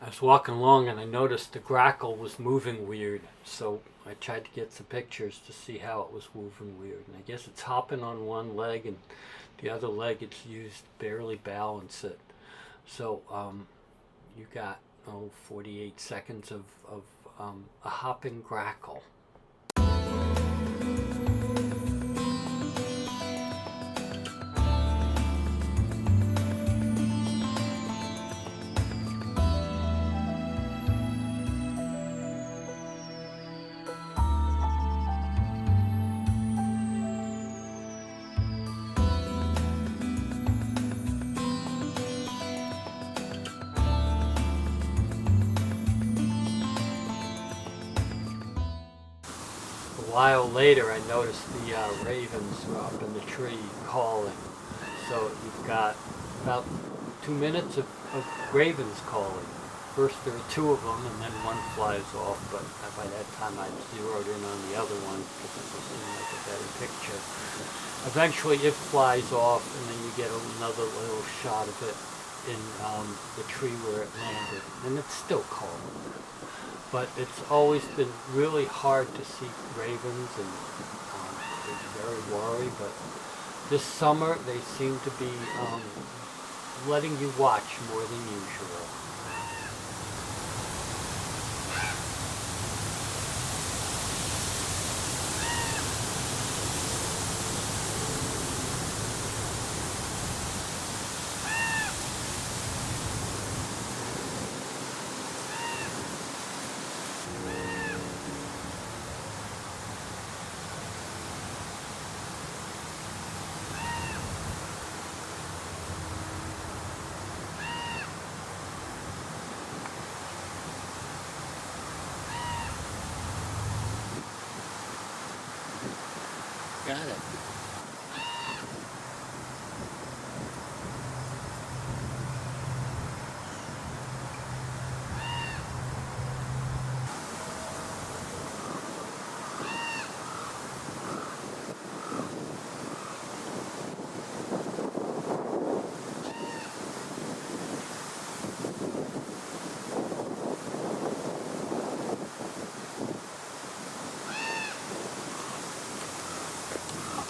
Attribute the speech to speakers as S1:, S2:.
S1: I was walking along and I noticed the grackle was moving weird, so I tried to get some pictures to see how it was moving weird. And I guess it's hopping on one leg and the other leg it's used to barely balance it. So you got 48 seconds of a hopping grackle. A while later, I noticed the ravens were up in the tree calling. So you've got about 2 minutes of ravens calling. First there are two of them, and then one flies off. But by that time, I'd zeroed in on the other one because it was in like a better picture. Eventually, it flies off, and then you get another little shot of it in the tree where it landed, and it's still calling. But it's always been really hard to see ravens, and it's very worried. But this summer they seem to be letting you watch more than usual. Got it.